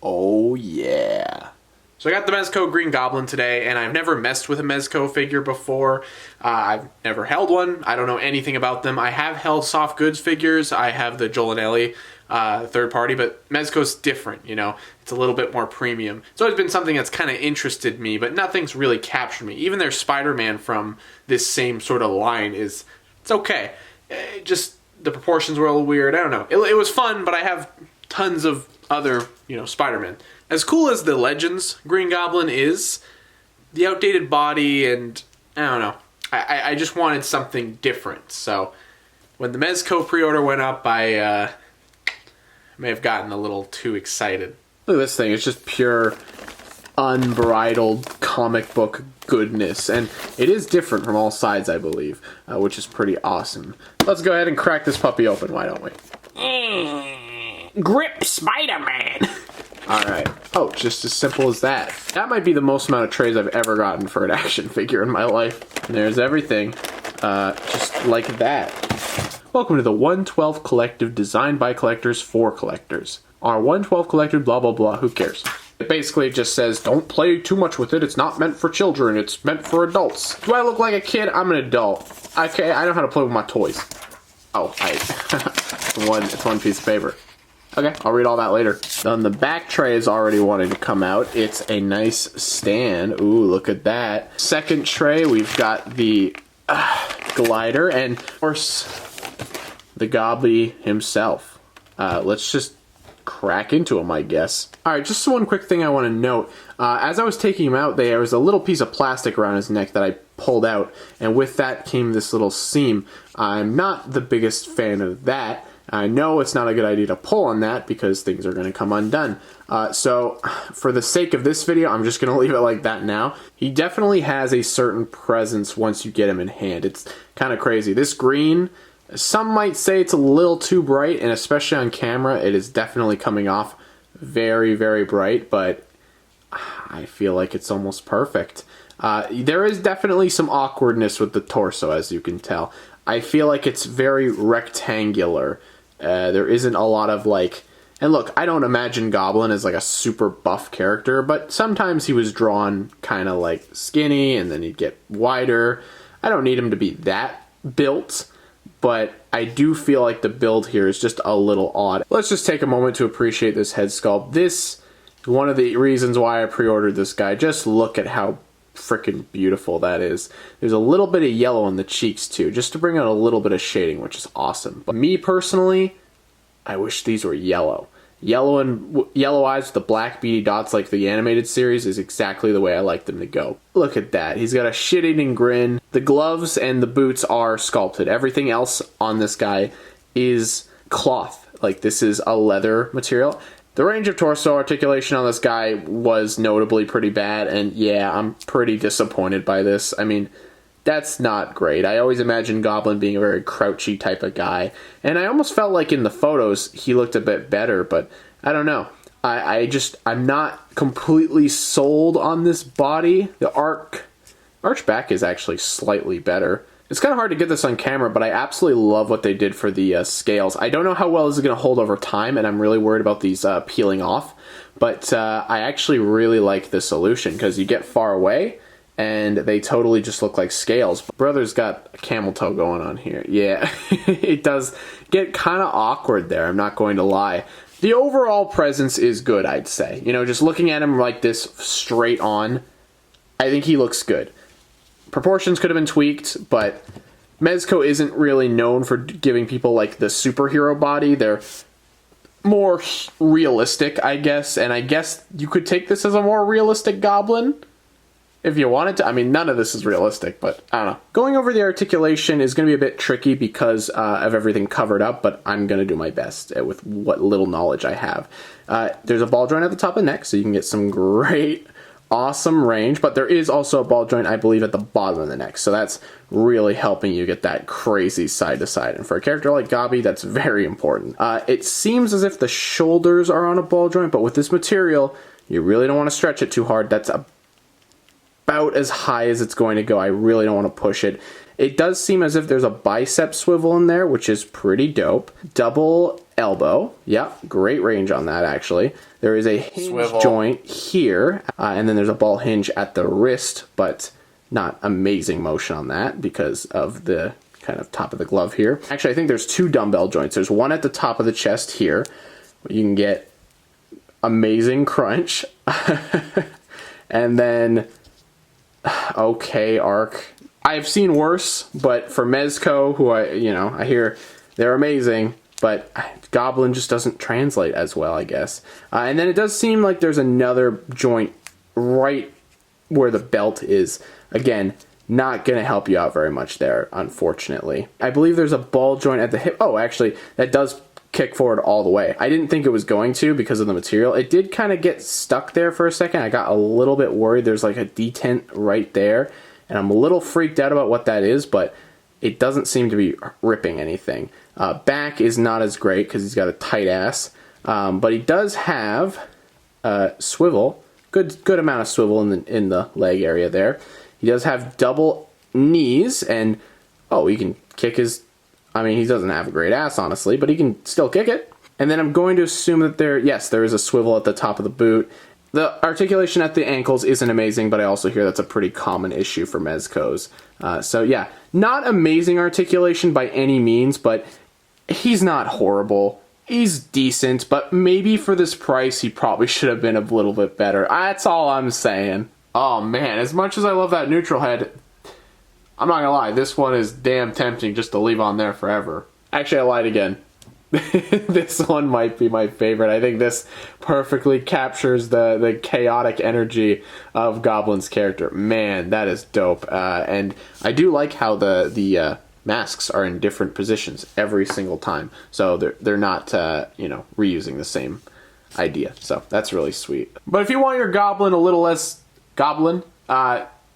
Oh yeah. So I got the Mezco Green Goblin today, and I've never messed with a Mezco figure before. I've never held one. I don't know anything about them. I have held soft goods figures. I have the Joel and Ellie third party, but Mezco's different, you know. It's a little bit more premium. It's always been something that's kind of interested me, but nothing's really captured me. Even their Spider-Man from this same sort of line it's okay. Just the proportions were a little weird. I don't know. It was fun, but I have tons of other, Spider-Man. As cool as the Legends Green Goblin is, the outdated body and, I don't know. I just wanted something different. So when the Mezco pre-order went up, I may have gotten a little too excited. Look at this thing. It's just pure, unbridled comic book goodness. And it is different from all sides, I believe, which is pretty awesome. Let's go ahead and crack this puppy open, why don't we? Grip Spider-Man! Alright. Oh, just as simple as that. That might be the most amount of trays I've ever gotten for an action figure in my life. And there's everything. Just like that. Welcome to the 112 Collective, designed by collectors for collectors. Our 112 Collective, blah blah blah, who cares? It basically just says, don't play too much with it, it's not meant for children, it's meant for adults. Do I look like a kid? I'm an adult. Okay, I know how to play with my toys. Oh, it's one piece of paper. Okay, I'll read all that later. Then the back tray is already wanting to come out. It's a nice stand. Ooh, look at that. Second tray, we've got the glider and, of course, the Gobby himself. Let's just crack into him, I guess. Alright, just one quick thing I want to note. As I was taking him out, there was a little piece of plastic around his neck that I pulled out, and with that came this little seam. I'm not the biggest fan of that. I know it's not a good idea to pull on that because things are going to come undone. So for the sake of this video, I'm just going to leave it like that now. He definitely has a certain presence once you get him in hand. It's kind of crazy. This green, some might say it's a little too bright, and especially on camera, it is definitely coming off very, very bright, but I feel like it's almost perfect. There is definitely some awkwardness with the torso, as you can tell. I feel like it's very rectangular. There isn't a lot of and look, I don't imagine Goblin as like a super buff character, but sometimes he was drawn kind of like skinny and then he'd get wider. I don't need him to be that built, but I do feel like the build here is just a little odd. Let's just take a moment to appreciate this head sculpt. This is one of the reasons why I pre-ordered this guy. Just look at how freaking beautiful that is. There's a little bit of yellow in the cheeks too, just to bring out a little bit of shading, which is awesome. But me personally, I wish these were yellow. Yellow eyes with the black beady dots like the animated series is exactly the way I like them to go. Look at that. He's got a shit-eating grin. The gloves and the boots are sculpted. Everything else on this guy is cloth. Like, this is a leather material. The range of torso articulation on this guy was notably pretty bad, and yeah, I'm pretty disappointed by this. I mean, that's not great. I always imagined Goblin being a very crouchy type of guy, and I almost felt like in the photos he looked a bit better, but I don't know. I'm not completely sold on this body. The arch back is actually slightly better. It's kind of hard to get this on camera, but I absolutely love what they did for the scales. I don't know how well this is going to hold over time, and I'm really worried about these peeling off. But I actually really like the solution, because you get far away, and they totally just look like scales. Brother's got a camel toe going on here. Yeah, it does get kind of awkward there, I'm not going to lie. The overall presence is good, I'd say. You know, just looking at him like this straight on, I think he looks good. Proportions could have been tweaked, but Mezco isn't really known for giving people like the superhero body. They're more realistic, I guess, and I guess you could take this as a more realistic Goblin if you wanted to. I mean, none of this is realistic, but I don't know. Going over the articulation is going to be a bit tricky because of everything covered up, but I'm going to do my best with what little knowledge I have. There's a ball joint at the top of the neck, so you can get some great awesome range, but there is also a ball joint, I believe, at the bottom of the neck, so that's really helping you get that crazy side to side, and for a character like Gobby, that's very important. It seems as if the shoulders are on a ball joint, but with this material, you really don't want to stretch it too hard. That's about as high as it's going to go. I really don't want to push it. It does seem as if there's a bicep swivel in there, which is pretty dope. Double elbow. Yep, great range on that, actually. There is a hinge Swivel joint here, and then there's a ball hinge at the wrist, but not amazing motion on that because of the kind of top of the glove here. Actually, I think there's 2 dumbbell joints. There's one at the top of the chest here. You can get amazing crunch. And then, okay, arc. I've seen worse, but for Mezco, who I hear they're amazing, but Goblin just doesn't translate as well, I guess. And then it does seem like there's another joint right where the belt is. Again, not going to help you out very much there, unfortunately. I believe there's a ball joint at the hip. Oh, actually, that does kick forward all the way. I didn't think it was going to because of the material. It did kind of get stuck there for a second. I got a little bit worried. There's like a detent right there, and I'm a little freaked out about what that is, but it doesn't seem to be ripping anything. Back is not as great because he's got a tight ass, but he does have swivel, good amount of swivel in the leg area there. He does have double knees, and he can kick his. I mean, he doesn't have a great ass, honestly, but he can still kick it. And then I'm going to assume that there is a swivel at the top of the boot. The articulation at the ankles isn't amazing, but I also hear that's a pretty common issue for Mezcos. So yeah, not amazing articulation by any means, but he's not horrible. He's decent, but maybe for this price, he probably should have been a little bit better. That's all I'm saying. Oh man, as much as I love that neutral head, I'm not gonna lie, this one is damn tempting just to leave on there forever. Actually, I lied again. This one might be my favorite. I think this perfectly captures the chaotic energy of Goblin's character. Man, that is dope. And I do like how the masks are in different positions every single time. So they're not reusing the same idea. So that's really sweet. But if you want your Goblin a little less Goblin,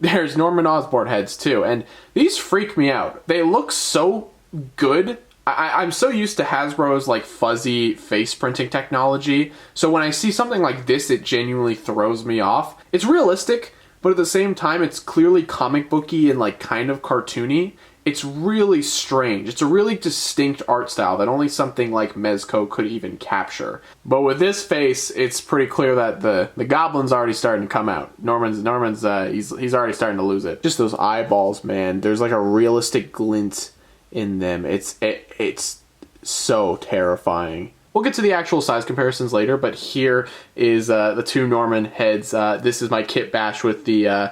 there's Norman Osborn heads too, and these freak me out. They look so good. I'm so used to Hasbro's like fuzzy face printing technology, so when I see something like this, it genuinely throws me off. It's realistic, but at the same time, it's clearly comic booky and like kind of cartoony. It's really strange. It's a really distinct art style that only something like Mezco could even capture. But with this face, it's pretty clear that the Goblin's already starting to come out. Norman's he's already starting to lose it. Just those eyeballs, man. There's like a realistic glint in them. It's so terrifying. We'll get to the actual size comparisons later, but here is the 2 Norman heads. This is my kit bash with the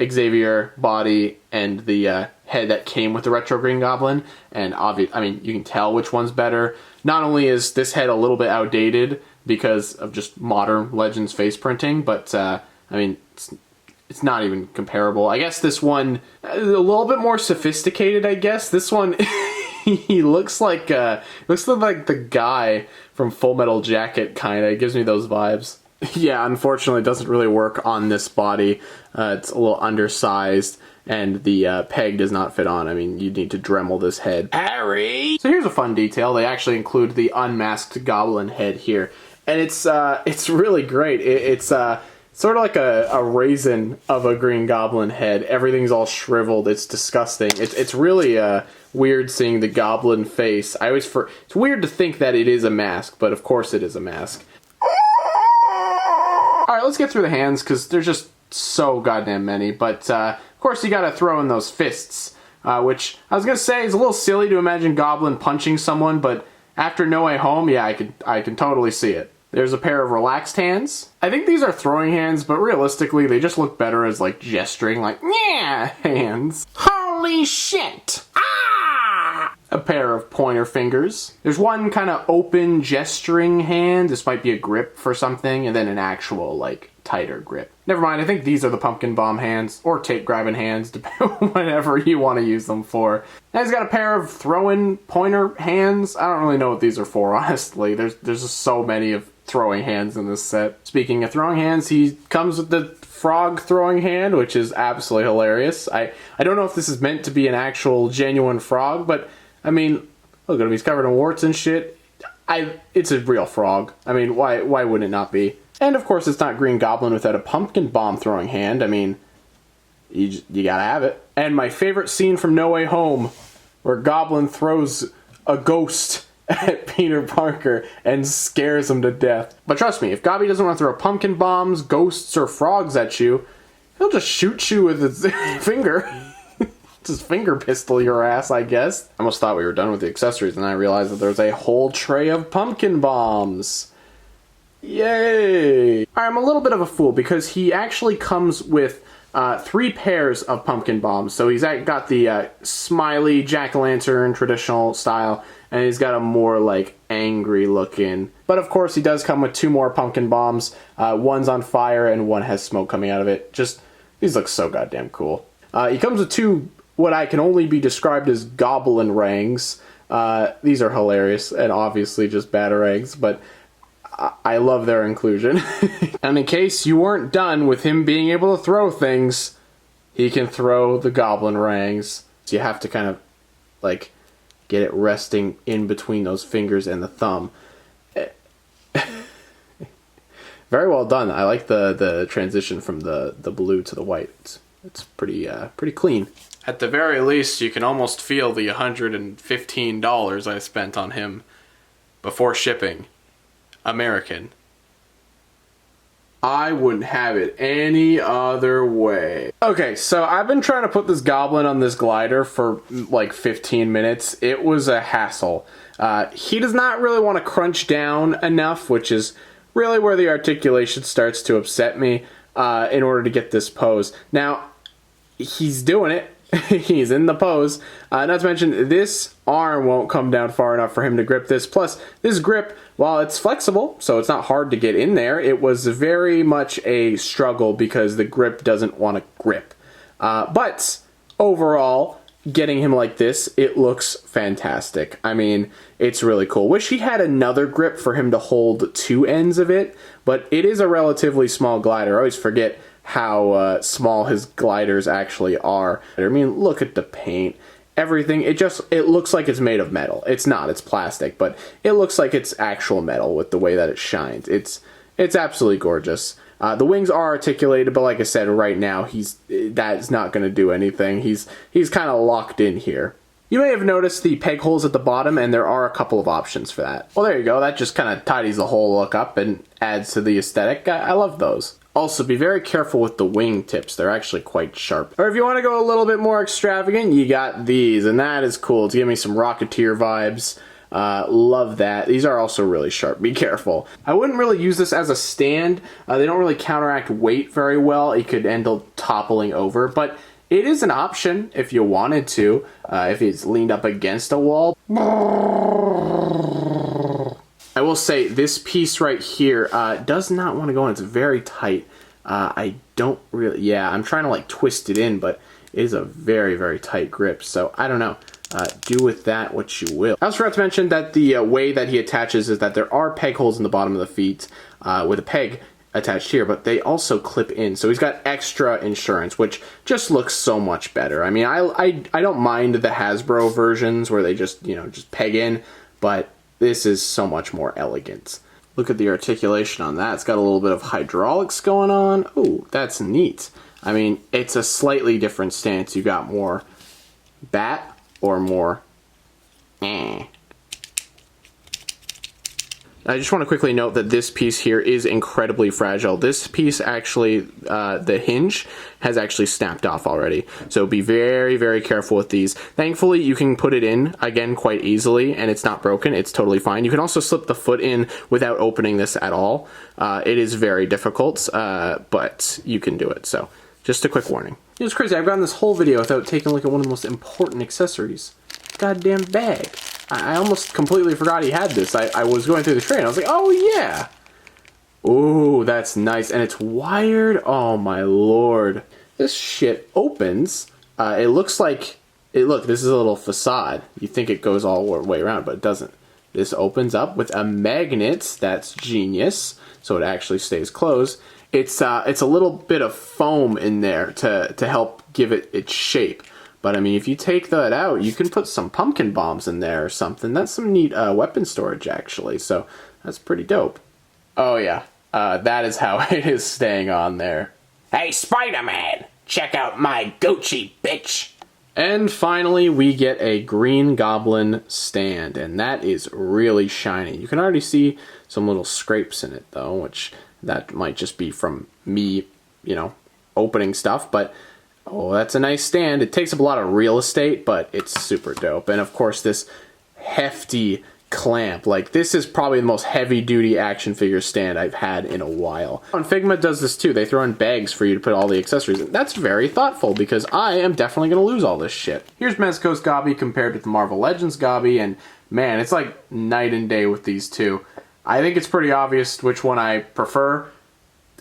Xavier body and the head that came with the Retro Green Goblin, and you can tell which one's better. Not only is this head a little bit outdated because of just modern Legends face printing, but it's not even comparable. I guess this one a little bit more sophisticated. I guess this one he looks like the guy from Full Metal Jacket, kind of. It gives me those vibes. Yeah, unfortunately, it doesn't really work on this body. It's a little undersized, and the peg does not fit on. I mean, you need to Dremel this head. Harry! So here's a fun detail. They actually include the unmasked Goblin head here, and it's really great. It's sort of like a raisin of a Green Goblin head. Everything's all shriveled. It's disgusting. It's really weird seeing the Goblin face. It's weird to think that it is a mask, but of course it is a mask. Alright, let's get through the hands, because there's just so goddamn many. But, of course, you gotta throw in those fists, which I was gonna say is a little silly to imagine Goblin punching someone, but after No Way Home, yeah, I can totally see it. There's a pair of relaxed hands. I think these are throwing hands, but realistically, they just look better as, like, gesturing, like, yeah, hands. Holy shit! Ah! A pair of pointer fingers. There's one kind of open gesturing hand. This might be a grip for something, and then an actual, like, tighter grip. Never mind, I think these are the pumpkin bomb hands, or tape grabbing hands, whatever you want to use them for. Now he's got a pair of throwing pointer hands. I don't really know what these are for, honestly. There's just so many of throwing hands in this set. Speaking of throwing hands, he comes with the frog throwing hand, which is absolutely hilarious. I don't know if this is meant to be an actual genuine frog, but I mean, look at him, he's covered in warts and shit. It's a real frog. I mean, why wouldn't it not be? And of course, it's not Green Goblin without a pumpkin bomb throwing hand. I mean, you gotta have it. And my favorite scene from No Way Home, where Goblin throws a ghost at Peter Parker and scares him to death. But trust me, if Gobby doesn't want to throw pumpkin bombs, ghosts, or frogs at you, he'll just shoot you with his finger. Just finger pistol your ass, I guess. I almost thought we were done with the accessories, and I realized that there's a whole tray of pumpkin bombs. Yay! I'm a little bit of a fool because he actually comes with 3 pairs of pumpkin bombs. So he's got the smiley jack-o'-lantern traditional style, and he's got a more like angry looking. But of course he does come with 2 more pumpkin bombs. One's on fire and one has smoke coming out of it. Just, these look so goddamn cool. He comes with 2 what I can only be described as Goblin rangs. These are hilarious and obviously just batarangs, but I love their inclusion. And in case you weren't done with him being able to throw things, he can throw the Goblin rangs. So you have to kind of like get it resting in between those fingers and the thumb. Very well done. I like the transition from the blue to the white. It's pretty clean. At the very least, you can almost feel the $115 I spent on him before shipping. American. I wouldn't have it any other way. Okay, so I've been trying to put this Goblin on this glider for like 15 minutes. It was a hassle. He does not really want to crunch down enough, which is really where the articulation starts to upset me in order to get this pose. Now, he's doing it. He's in the pose. Not to mention, this arm won't come down far enough for him to grip this. Plus, this grip, while it's flexible, so it's not hard to get in there, it was very much a struggle because the grip doesn't want to grip. But overall, getting him like this, it looks fantastic. I mean, it's really cool. Wish he had another grip for him to hold 2 ends of it, but it is a relatively small glider. I always forget how small his gliders actually are. I mean, look at the paint. Everything, it looks like it's made of metal. It's not, it's plastic, but it looks like it's actual metal with the way that it shines. It's absolutely gorgeous. The wings are articulated, but like I said, right now, that's not going to do anything. He's kind of locked in here. You may have noticed the peg holes at the bottom, and there are a couple of options for that. Well, there you go. That just kind of tidies the whole look up and adds to the aesthetic. I love those. Also, be very careful with the wing tips. They're actually quite sharp. Or if you want to go a little bit more extravagant, you got these, and that is cool. It's giving me some Rocketeer vibes. Love that. These are also really sharp. Be careful. I wouldn't really use this as a stand. They don't really counteract weight very well. It could end up toppling over, but it is an option if you wanted to, if it's leaned up against a wall. I will say this piece right here does not want to go in. It's very tight. I don't really, yeah, I'm trying to like twist it in, but it is a very, very tight grip. So I don't know. Do with that what you will. I also forgot to mention that the way that he attaches is that there are peg holes in the bottom of the feet with a peg attached here, but they also clip in. So he's got extra insurance, which just looks so much better. I mean, I don't mind the Hasbro versions where they just, just peg in, but this is so much more elegant. Look at the articulation on that. It's got a little bit of hydraulics going on. Oh, that's neat. I mean, it's a slightly different stance. You got more bat or more I just want to quickly note that this piece here is incredibly fragile. This piece actually, the hinge has actually snapped off already. So be very, very careful with these. Thankfully, you can put it in, again, quite easily, and it's not broken. It's totally fine. You can also slip the foot in without opening this at all. It is very difficult, but you can do it. So just a quick warning. It's crazy. I've gotten this whole video without taking a look at one of the most important accessories. Goddamn bag. I almost completely forgot he had this. I was going through the tray and I was like, oh yeah. Ooh, that's nice. And it's wired. Oh my lord. This shit opens. It looks like, look, this is a little facade. You think it goes all the way around, but it doesn't. This opens up with a magnet. That's genius. So it actually stays closed. It's a little bit of foam in there to help give it its shape. But I mean, if you take that out, you can put some pumpkin bombs in there or something. That's some neat weapon storage, actually. So that's pretty dope. Oh yeah, that is how it is staying on there. Hey, Spider-Man, check out my Gucci, bitch. And finally, we get a Green Goblin stand, and that is really shiny. You can already see some little scrapes in it, though, which that might just be from me, you know, opening stuff, but oh, that's a nice stand. It takes up a lot of real estate, but it's super dope. And of course, this hefty clamp. Like, this is probably the most heavy-duty action figure stand I've had in a while. And Figma does this too. They throw in bags for you to put all the accessories in. That's very thoughtful because I am definitely going to lose all this shit. Here's Mezco's Gobby compared with the Marvel Legends Gobby, and man, it's like night and day with these two. I think it's pretty obvious which one I prefer.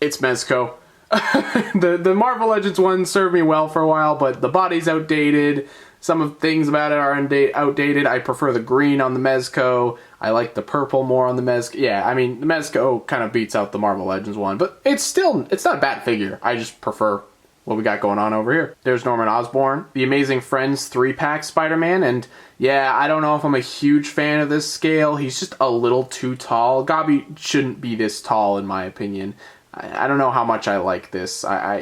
It's Mezco. The Marvel Legends one served me well for a while, but the body's outdated. Some of the things about it are outdated. I prefer the green on the Mezco. I like the purple more on the Mezco. Yeah, I mean, the Mezco kind of beats out the Marvel Legends one, but it's not a bad figure. I just prefer what we got going on over here. There's Norman Osborn, the Amazing Friends 3-pack Spider-Man, and yeah, I don't know if I'm a huge fan of this scale. He's just a little too tall. Gobby shouldn't be this tall, in my opinion. I don't know how much I like this. I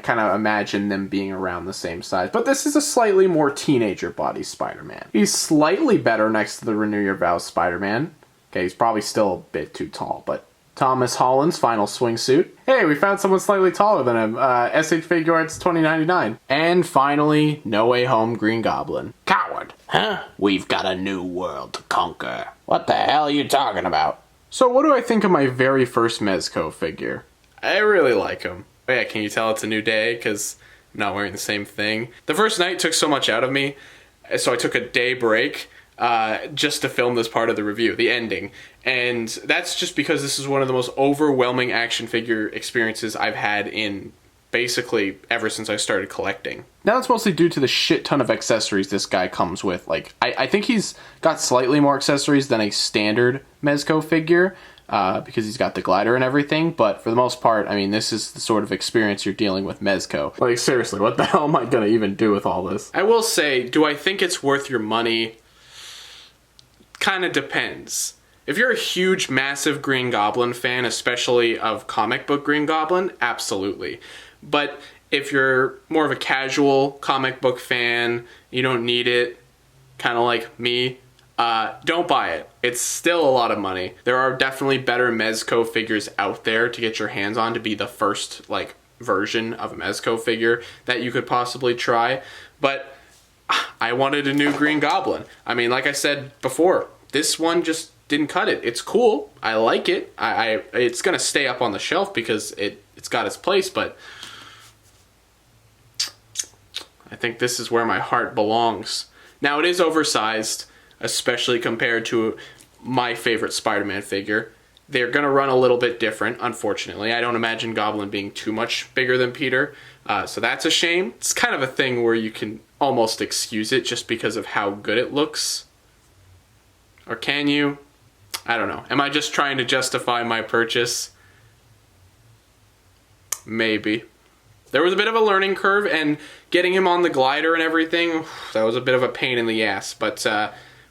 kind of imagine them being around the same size. But this is a slightly more teenager body Spider-Man. He's slightly better next to the Renew Your Vows Spider-Man. Okay, he's probably still a bit too tall, but Thomas Holland's final swingsuit. Hey, we found someone slightly taller than him. SH Figure Arts 2099. And finally, No Way Home Green Goblin. Coward, huh? We've got a new world to conquer. What the hell are you talking about? So what do I think of my very first Mezco figure? I really like him. Oh yeah, can you tell it's a new day because I'm not wearing the same thing? The first night took so much out of me, so I took a day break just to film this part of the review, the ending. And that's just because this is one of the most overwhelming action figure experiences I've had in basically ever since I started collecting. Now that's mostly due to the shit ton of accessories this guy comes with. Like, I think he's got slightly more accessories than a standard Mezco figure, because he's got the glider and everything, but for the most part, I mean, this is the sort of experience you're dealing with Mezco. Like, seriously, what the hell am I gonna even do with all this? I will say, do I think it's worth your money? Kind of depends. If you're a huge, massive Green Goblin fan, especially of comic book Green Goblin, absolutely. But if you're more of a casual comic book fan, you don't need it, kind of like me, don't buy it. It's still a lot of money. There are definitely better Mezco figures out there to get your hands on to be the first, like, version of a Mezco figure that you could possibly try. But I wanted a new Green Goblin. I mean, like I said before, this one just didn't cut it. It's cool. I like it. It's gonna stay up on the shelf because it's got its place, but I think this is where my heart belongs. Now, it is oversized, especially compared to my favorite Spider-Man figure. They're gonna run a little bit different, unfortunately. I don't imagine Goblin being too much bigger than Peter, so that's a shame. It's kind of a thing where you can almost excuse it just because of how good it looks. Or can you? I don't know. Am I just trying to justify my purchase? Maybe. There was a bit of a learning curve, and getting him on the glider and everything, that was a bit of a pain in the ass. But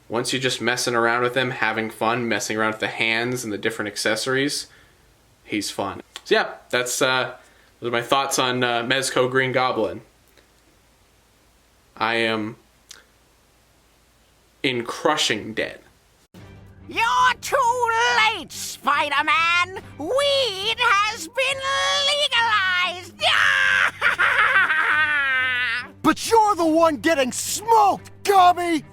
once you're just messing around with him, having fun, messing around with the hands and the different accessories, he's fun. So yeah, those are my thoughts on Mezco Green Goblin. I am in crushing debt. You're too late, Spider-Man! Weed has been legalized! But you're the one getting smoked, Gobby!